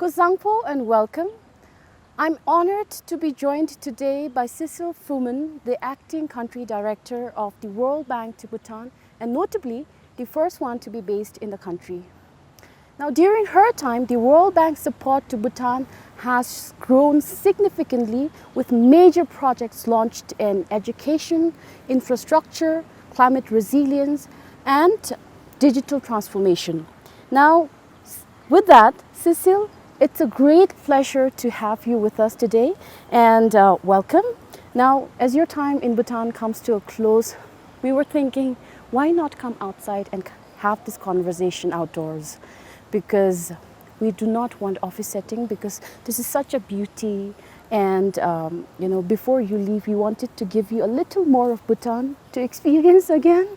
𝗂𝗃𝗄 and welcome. I'm honored to be joined today by Ceciles Fruman, the Acting Country Director of the World Bank to Bhutan, and notably the first one to be based in the country. Now, during her time, the World Bank's support to Bhutan has grown significantly with major projects launched in education, infrastructure, climate resilience, and digital transformation. Now, with that, Cecile, it's a great pleasure to have you with us today, and welcome. Now, as your time in Bhutan comes to a close, we were thinking, why not come outside and have this conversation outdoors? Because we do not want office setting, because this is such a beauty, and before you leave, we wanted to give you a little more of Bhutan to experience again.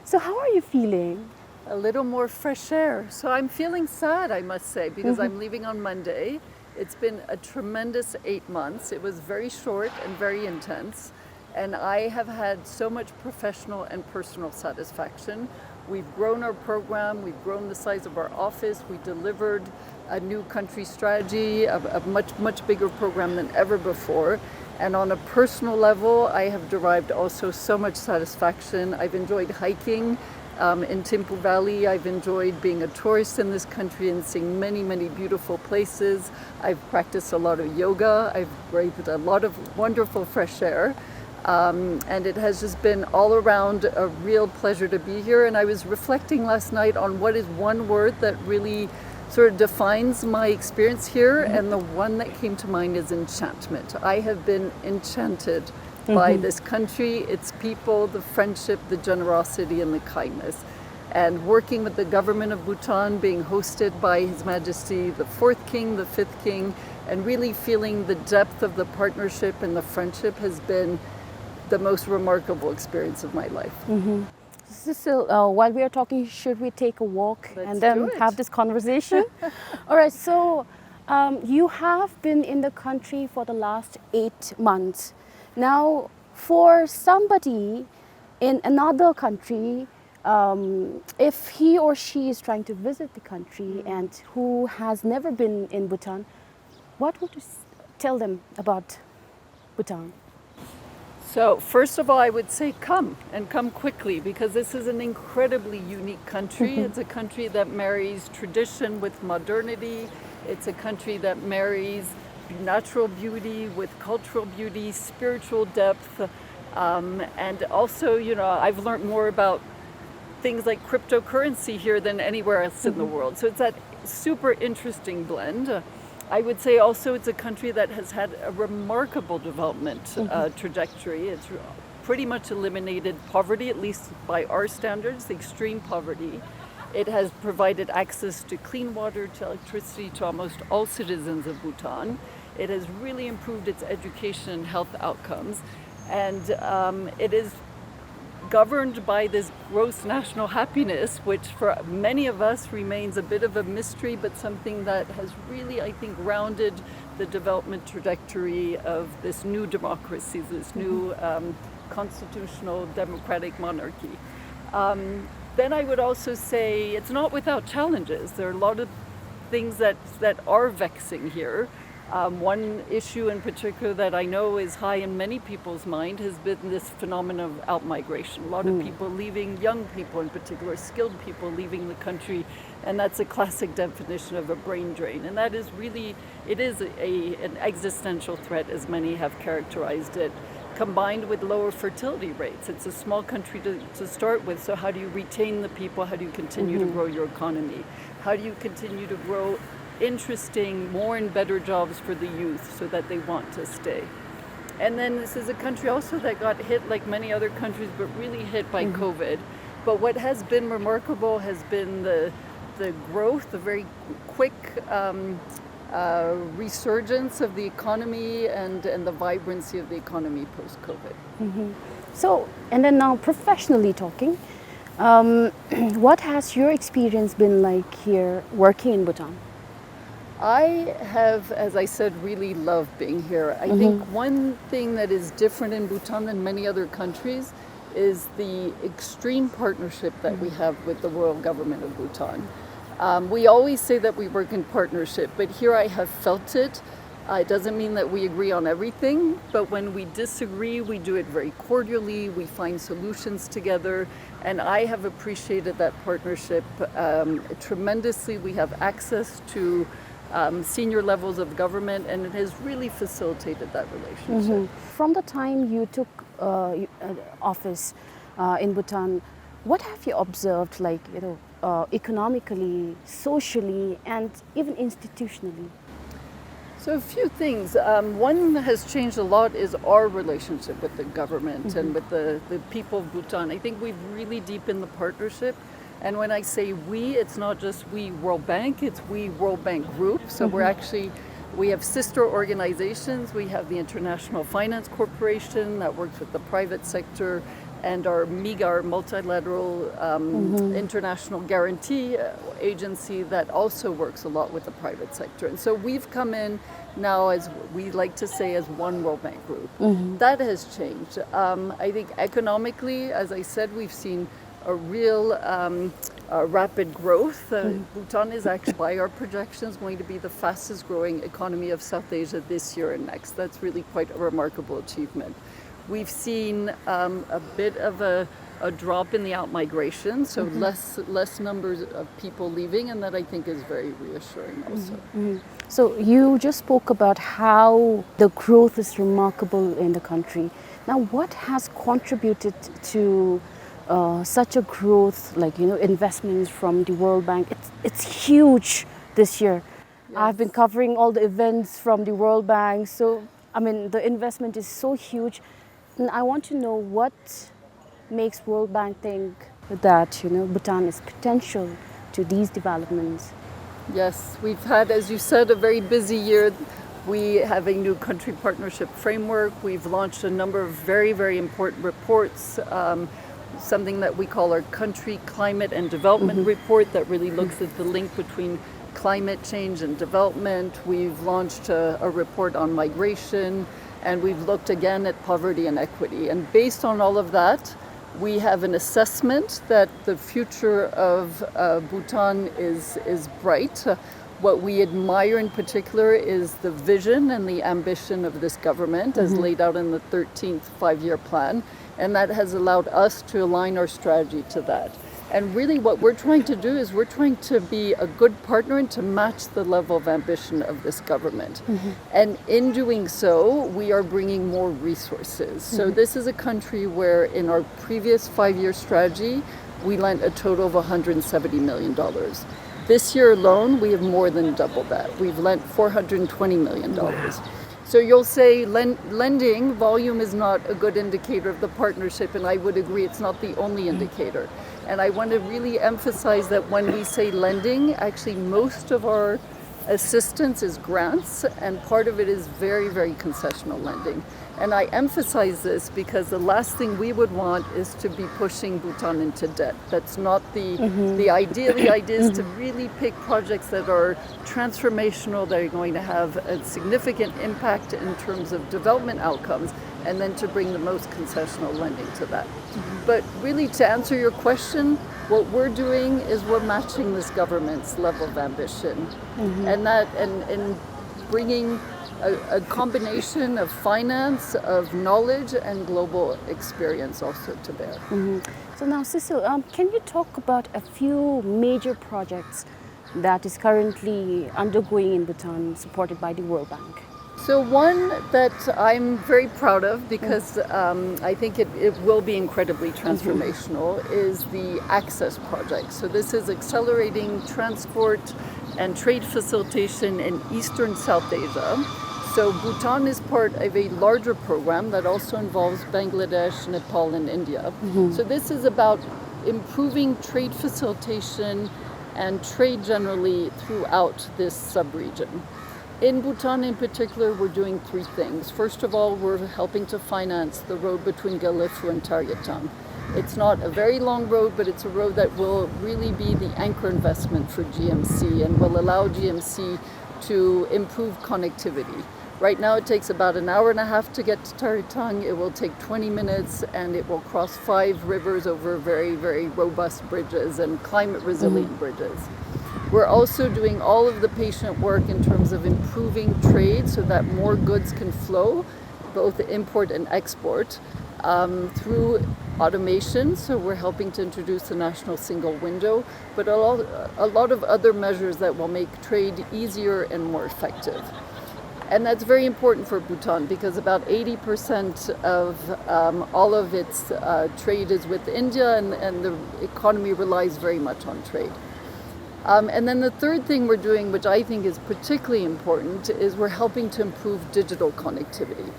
So how are you feeling? A little more fresh air. So I'm feeling sad, I must say, because I'm leaving on Monday. It's been a tremendous 8 months. It was very short and very intense. And I have had so much professional and personal satisfaction. We've grown our program, we've grown the size of our office, we delivered a new country strategy, a much bigger program than ever before. And on a personal level, I have derived also so much satisfaction. I've enjoyed hiking in 𝗵𝗄 Valley. I've enjoyed being a tourist in this country and seeing many beautiful places. I've practiced a lot of yoga. I've breathed a lot of wonderful fresh air. And it has just been all around a real pleasure to be here. And I was reflecting last night on what is one word that really sort of defines my experience here, and the one that came to mind is enchantment. I have been enchanted by this country, its people, the friendship, the generosity, and the kindness. And working with the government of Bhutan, being hosted by His Majesty the 4th King, the 5th King, and really feeling the depth of the partnership and the friendship has been the most remarkable experience of my life. Cecile, while we are talking, should we take a walk and then have this conversation? All right, so you have been in the country for the last 8 months. Now, for somebody in another country, if he or she is trying to visit the country and who has never been in Bhutan, what would you tell them about Bhutan? So first of all, I would say come, and come quickly, because this is an incredibly unique country. It's a country that marries tradition with modernity. It's a country that marries natural beauty with cultural beauty, spiritual depth, and also, I've learned more about things like cryptocurrency here than anywhere else in the world. So it's that super interesting blend. I would say also it's a country that has had a remarkable development trajectory. It's pretty much eliminated poverty, at least by our standards, extreme poverty. It has provided access to clean water, to electricity, to almost all citizens of Bhutan. It has really improved its education and health outcomes. And it is governed by this gross national happiness, which for many of us remains a bit of a mystery, but something that has really, I think, rounded the development trajectory of this new democracy, this new constitutional democratic monarchy. Then I would also say it's not without challenges. There are a lot of things that are vexing here. One issue in particular that I know is high in many people's mind has been this phenomenon of out-migration. A lot of people leaving, young people in particular, skilled people leaving the country, and that's a classic definition of a brain drain. And that is really, it is an existential threat, as many have characterized it, combined with lower fertility rates. It's a small country to start with, so how do you retain the people? How do you continue to grow your economy? How do you continue to grow interesting, more and better jobs for the youth so that they want to stay? And then this is a country also that got hit like many other countries, but really hit by COVID. But what has been remarkable has been the growth, the very quick resurgence of the economy and the vibrancy of the economy post-COVID. So, and then now professionally talking, what has your experience been like here working in Bhutan? I have, as I said, really loved being here. I think one thing that is different in Bhutan than many other countries is the extreme partnership that we have with the royal government of Bhutan. We always say that we work in partnership, but here I have felt it. It doesn't mean that we agree on everything, but when we disagree, we do it very cordially, we find solutions together, and I have appreciated that partnership tremendously. We have access to senior levels of government, and it has really facilitated that relationship. From the time you took office in Bhutan, what have you observed, like, economically, socially, and even institutionally? So a few things. One that has changed a lot is our relationship with the government and with the people of Bhutan. I think we've really deepened the partnership. And when I say we, it's not just we World Bank, it's we World Bank Group. So we have sister organizations. We have the International Finance Corporation that works with the private sector, and our MIGA, multilateral international guarantee agency, that also works a lot with the private sector. And so we've come in now, as we like to say, as one World Bank Group. That has changed. I think economically, as I said, we've seen a real rapid growth. Bhutan is actually, by our projections, going to be the fastest growing economy of South Asia this year and next. That's really quite a remarkable achievement. We've seen a bit of a drop in the out-migration, so less numbers of people leaving, and that I think is very reassuring also. So you just spoke about how the growth is remarkable in the country. Now, what has contributed to such a growth, like, investments from the World Bank? It's huge this year. Yes. I've been covering all the events from the World Bank, so the investment is so huge. And I want to know what makes World Bank think that Bhutan is potential to these developments. Yes, we've had, as you said, a very busy year. We have a new country partnership framework. We've launched a number of very, very important reports. Something that we call our Country Climate and Development Report that really looks at the link between climate change and development. We've launched a report on migration, and we've looked again at poverty and equity. And based on all of that, we have an assessment that the future of Bhutan is bright. What we admire in particular is the vision and the ambition of this government as laid out in the 13th five-year plan. And that has allowed us to align our strategy to that. And really what we're trying to do is we're trying to be a good partner and to match the level of ambition of this government. And in doing so, we are bringing more resources. So this is a country where in our previous five-year strategy, we lent a total of $170 million. This year alone, we have more than doubled that. We've lent $420 million. Wow. So you'll say lending volume is not a good indicator of the partnership, and I would agree it's not the only indicator. And I want to really emphasize that when we say lending, actually most of our assistance is grants, and part of it is very, very concessional lending. And I emphasize this because the last thing we would want is to be pushing Bhutan into debt. That's not the idea. The idea is to really pick projects that are transformational, that are going to have a significant impact in terms of development outcomes, and then to bring the most concessional lending to that. But really, to answer your question, what we're doing is we're matching this government's level of ambition, and bringing a combination of finance, of knowledge, and global experience also to bear. So now, Cecile, can you talk about a few major projects that is currently undergoing in Bhutan, supported by the World Bank? So one that I'm very proud of, because I think it will be incredibly transformational, is the Access Project. So this is accelerating transport and trade facilitation in Eastern South Asia. So Bhutan is part of a larger program that also involves Bangladesh, Nepal, and India. So this is about improving trade facilitation and trade generally throughout this sub-region. In Bhutan in particular, we're doing three things. First of all, we're helping to finance the road between 𝗪𝗪 and 𝗪ģetan. It's not a very long road, but it's a road that will really be the anchor investment for GMC and will allow GMC to improve connectivity. Right now it takes about an hour and a half to get to 𝗪ģetan. It will take 20 minutes, and it will cross 5 rivers over very, very robust bridges and climate resilient bridges. We're also doing all of the patient work in terms of improving trade so that more goods can flow, both import and export, through automation. So we're helping to introduce the national single window, but a lot of other measures that will make trade easier and more effective. And that's very important for Bhutan because about 80% of all of its trade is with India, and the economy relies very much on trade. And then the third thing we're doing, which I think is particularly important, is we're helping to improve digital connectivity.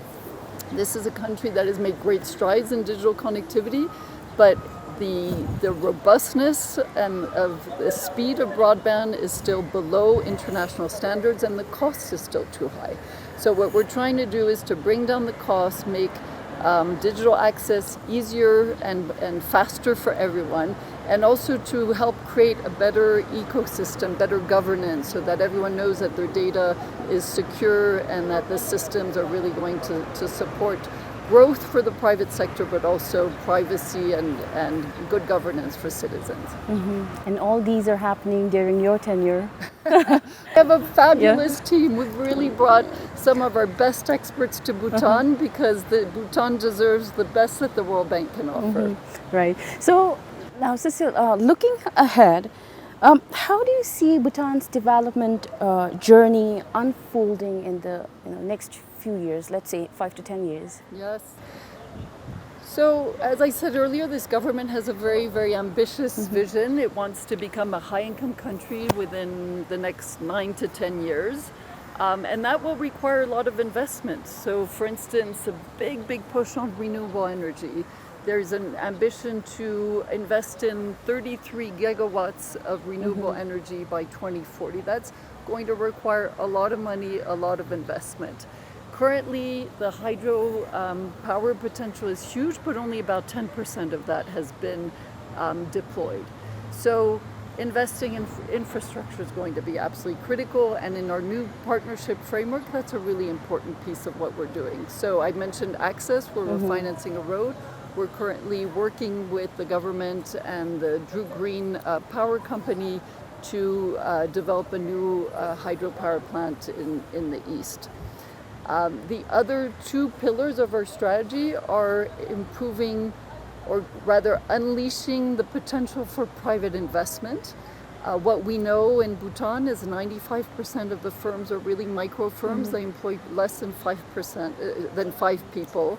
This is a country that has made great strides in digital connectivity, but the robustness and of the speed of broadband is still below international standards, and the cost is still too high. So what we're trying to do is to bring down the cost, make digital access easier and faster for everyone, and also to help create a better ecosystem, better governance, so that everyone knows that their data is secure and that the systems are really going to support growth for the private sector, but also privacy and good governance for citizens. And all these are happening during your tenure. We have a fabulous team. We've really brought some of our best experts to Bhutan because Bhutan deserves the best that the World Bank can offer. Right. So now, Cecile, looking ahead, how do you see Bhutan's development journey unfolding in the next few years, let's say 5 to 10 years? Yes. So, as I said earlier, this government has a very, very ambitious vision. It wants to become a high-income country within the next 9 to 10 years. And that will require a lot of investment. So, for instance, a big push on renewable energy. There's an ambition to invest in 33 gigawatts of renewable energy by 2040. That's going to require a lot of money, a lot of investment. Currently, the hydro power potential is huge, but only about 10% of that has been deployed. So investing in infrastructure is going to be absolutely critical, and in our new partnership framework, that's a really important piece of what we're doing. So I mentioned access, where we're financing a road. We're currently working with the government and the Drew Green Power Company to develop a new hydropower plant in the east. The other two pillars of our strategy are improving, or rather unleashing, the potential for private investment. What we know in Bhutan is 95% of the firms are really micro firms. They employ less than 5 people.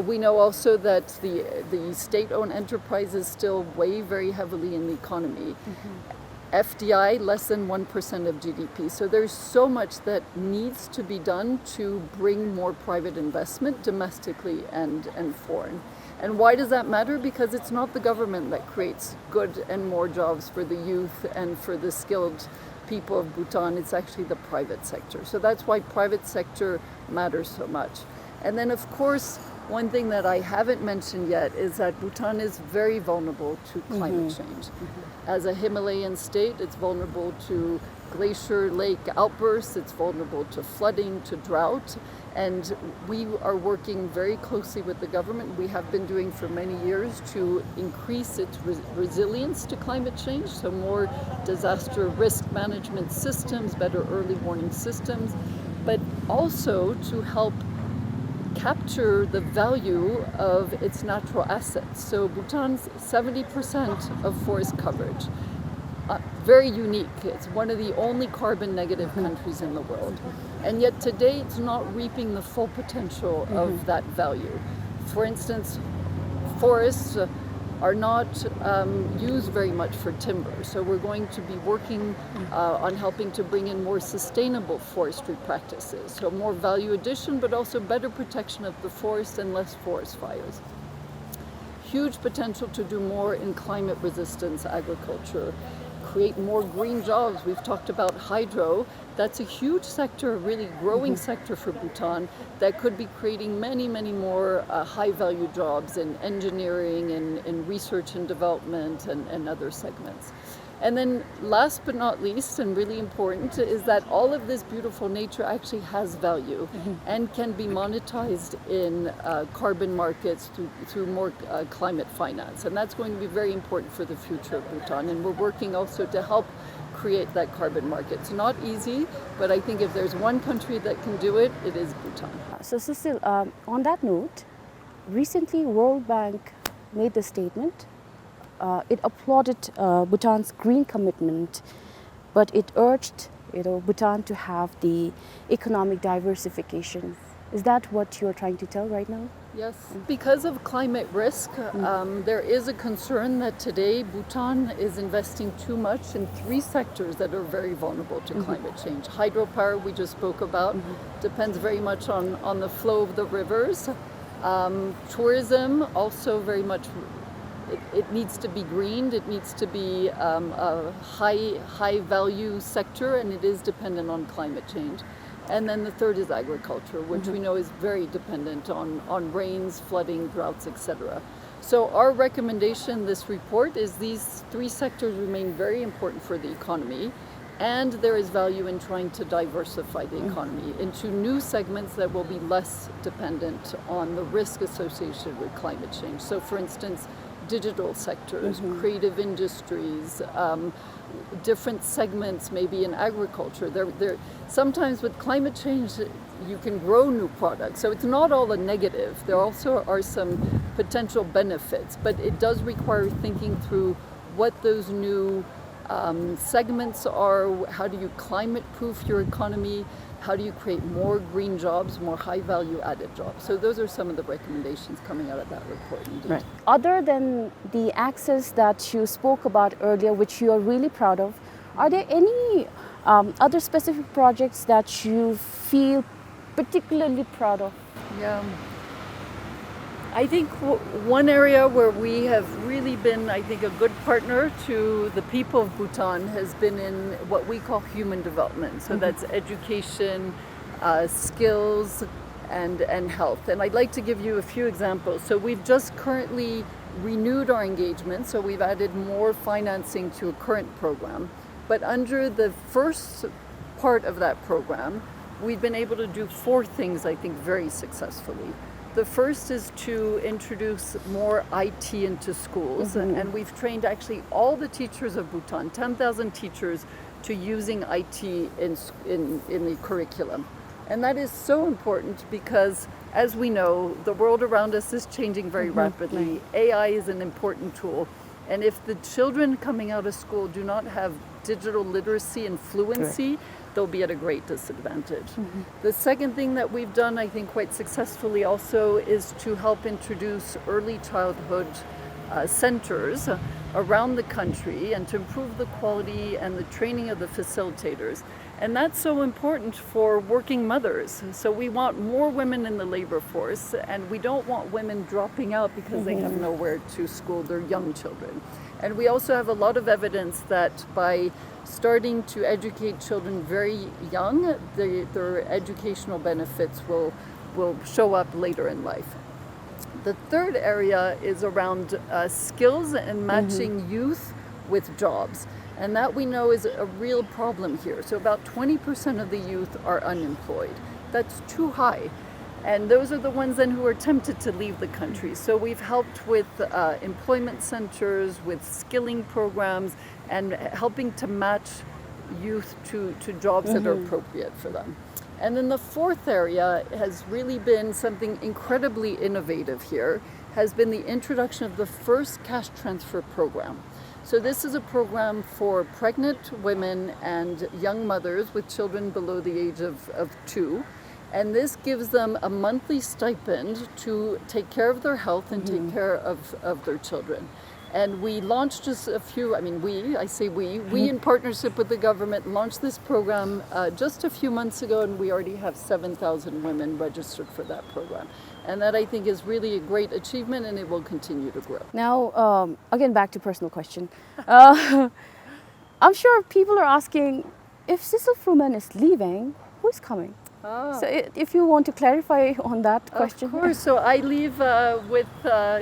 We know also that the state-owned enterprises still weigh very heavily in the economy. FDI, less than 1% of GDP. So there's so much that needs to be done to bring more private investment domestically and foreign. And why does that matter? Because it's not the government that creates good and more jobs for the youth and for the skilled people of Bhutan. It's actually the private sector. So that's why private sector matters so much. And then, of course, one thing that I haven't mentioned yet is that Bhutan is very vulnerable to climate change. As a Himalayan state, it's vulnerable to glacier lake outbursts, it's vulnerable to flooding, to drought, and we are working very closely with the government. We have been doing for many years to increase its resilience to climate change, so more disaster risk management systems, better early warning systems, but also to help capture the value of its natural assets. So Bhutan's 70% of forest coverage, very unique. It's one of the only carbon negative countries in the world. And yet today it's not reaping the full potential of that value. For instance, forests are not used very much for timber. So we're going to be working on helping to bring in more sustainable forestry practices. So more value addition, but also better protection of the forest and less forest fires. Huge potential to do more in climate resistance agriculture, create more green jobs. We've talked about hydro. That's a huge sector, a really growing sector for Bhutan that could be creating many more high-value jobs in engineering and in research and development and other segments. And then last but not least, and really important, is that all of this beautiful nature actually has value and can be monetized in carbon markets through more climate finance. And that's going to be very important for the future of Bhutan. And we're working also to help create that carbon market. It's not easy, but I think if there's one country that can do it, it is Bhutan. So Cecile, on that note, recently World Bank made the statement. It applauded Bhutan's green commitment, but it urged Bhutan to have the economic diversification. Is that what you're trying to tell right now? Yes, because of climate risk, there is a concern that today Bhutan is investing too much in 3 sectors that are very vulnerable to climate change. Hydropower, we just spoke about, depends very much on the flow of the rivers. Tourism, also very much, it needs to be greened, it needs to be a high value sector, and it is dependent on climate change. And then the third is agriculture, which we know is very dependent on rains, flooding, droughts, etc. So our recommendation in this report is these 3 sectors remain very important for the economy, and there is value in trying to diversify the economy into new segments that will be less dependent on the risk associated with climate change. So for instance, digital sectors, creative industries, different segments maybe in agriculture. Sometimes with climate change you can grow new products, so it's not all a negative. There also are some potential benefits, but it does require thinking through what those new segments are. How do you climate proof your economy? How do you create more green jobs, more high value added jobs? So those are some of the recommendations coming out of that report indeed. Right. Other than the access that you spoke about earlier, which you are really proud of, are there any other specific projects that you feel particularly proud of? Yeah. I think one area where we have really been, I think, a good partner to the people of Bhutan has been in what we call human development. So that's education, skills, and health. And I'd like to give you a few examples. So we've just currently renewed our engagement, so we've added more financing to a current program. But under the first part of that program, we've been able to do 4 things, I think, very successfully. The first is to introduce more IT into schools, and we've trained actually all the teachers of Bhutan, 10,000 teachers, to using IT in the curriculum. And that is so important because, as we know, the world around us is changing very rapidly. AI is an important tool. And if the children coming out of school do not have digital literacy and fluency, they'll be at a great disadvantage. The second thing that we've done, I think quite successfully also, is to help introduce early childhood centers around the country and to improve the quality and the training of the facilitators. And that's so important for working mothers. So we want more women in the labor force, and we don't want women dropping out because they have nowhere to school their young children. And we also have a lot of evidence that by starting to educate children very young, their educational benefits will show up later in life. The third area is around skills and matching youth with jobs. And that we know is a real problem here. So about 20% of the youth are unemployed. That's too high. And those are the ones then who are tempted to leave the country. So we've helped with employment centers, with skilling programs, and helping to match youth to jobs that are appropriate for them. And then the fourth area has really been something incredibly innovative here, has been the introduction of the first cash transfer program. So this is a program for pregnant women and young mothers with children below the age of 2. And this gives them a monthly stipend to take care of their health and take care of their children. And we launched just a few, we in partnership with the government launched this program just a few months ago, and we already have 7,000 women registered for that program. And that I think is really a great achievement, and it will continue to grow. Now, again, back to personal question. I'm sure people are asking, if Cecile Fruman is leaving, who's coming? So if you want to clarify on that question. Of course. So I leave with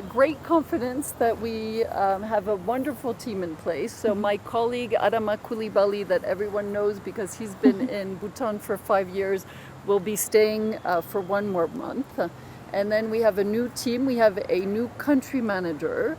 great confidence that we have a wonderful team in place. So my colleague Adama Coulibaly, that everyone knows because he's been in Bhutan for 5 years, will be staying for 1 more month. And then we have a new team. We have a new country manager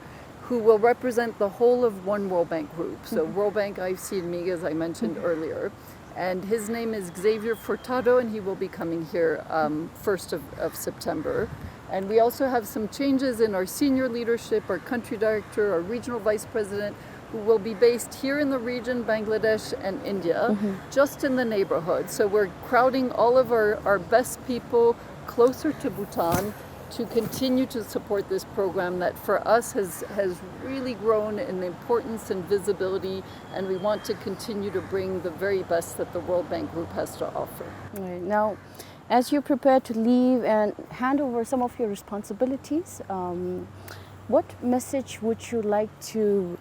who will represent the whole of one World Bank group. So World Bank, 𝗖𝗄𝗰𝗶𝗹𝗄𝗃, as I mentioned earlier. And his name is 𝗂𝗡𝗄𝗎, and he will be coming here 1st of September. And we also have some changes in our senior leadership, our country director, our regional vice president, who will be based here in the region, Bangladesh and India, just in the neighborhood. So we're crowding all of our best people closer to Bhutan to continue to support this program that for us has really grown in importance and visibility, and we want to continue to bring the very best that the World Bank Group has to offer. Right. Now, as you prepare to leave and hand over some of your responsibilities, what message would you like to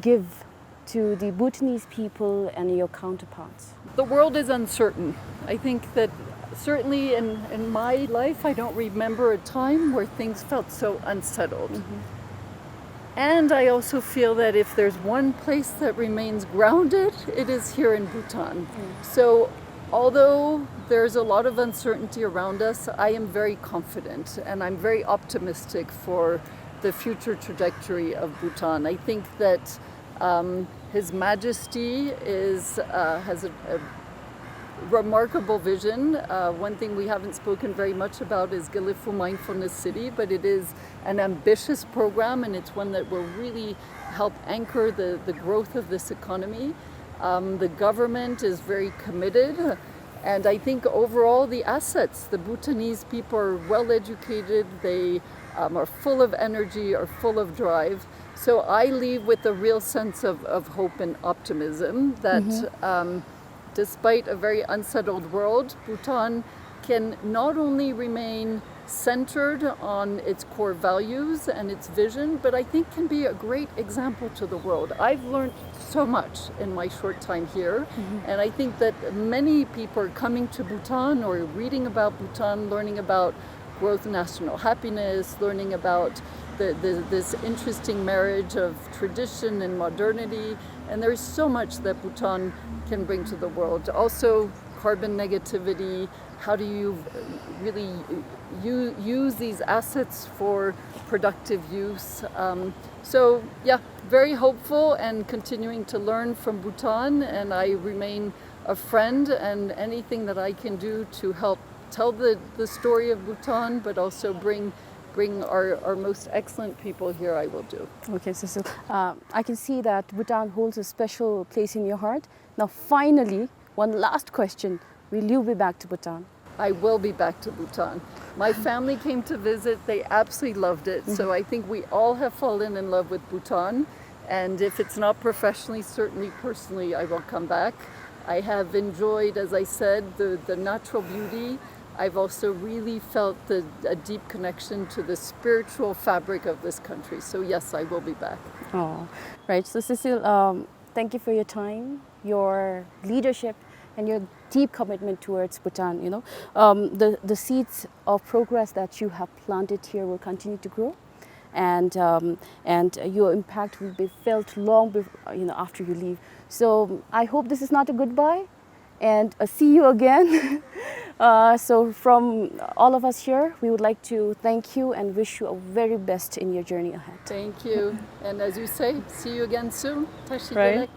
give to the Bhutanese people and your counterparts? The world is uncertain. I think that certainly in my life, I don't remember a time where things felt so unsettled. And I also feel that if there's one place that remains grounded, it is here in Bhutan. So although there's a lot of uncertainty around us, I am very confident and I'm very optimistic for the future trajectory of Bhutan. I think that His Majesty has a remarkable vision. One thing we haven't spoken very much about is 𝗂𝗏𝗰 Mindfulness City, but it is an ambitious program and it's one that will really help anchor the growth of this economy. The government is very committed, and I think overall the assets, the Bhutanese people are well educated, they are full of energy, are full of drive. So I leave with a real sense of hope and optimism that despite a very unsettled world, Bhutan can not only remain centered on its core values and its vision, but I think can be a great example to the world. I've learned so much in my short time here, and I think that many people are coming to Bhutan or reading about Bhutan, learning about growth and national happiness, learning about this interesting marriage of tradition and modernity, and there's so much that Bhutan can bring to the world. Also, carbon negativity, how do you really use these assets for productive use? So yeah, very hopeful and continuing to learn from Bhutan, and I remain a friend, and anything that I can do to help tell the story of Bhutan, but also bring our most excellent people here, I will do. Okay, Cecile. I can see that Bhutan holds a special place in your heart. Now, finally, one last question. Will you be back to Bhutan? I will be back to Bhutan. My family came to visit. They absolutely loved it. So I think we all have fallen in love with Bhutan. And if it's not professionally, certainly personally, I will come back. I have enjoyed, as I said, the natural beauty. I've also really felt a deep connection to the spiritual fabric of this country. So yes, I will be back. Oh, right. So Cecile, thank you for your time, your leadership, and your deep commitment towards Bhutan. You know, the seeds of progress that you have planted here will continue to grow, and your impact will be felt long before, after you leave. So I hope this is not a goodbye, and see you again. So from all of us here, we would like to thank you and wish you a very best in your journey ahead. Thank you. And as you say, see you again soon. 𝗙𝗏𝗃. Right.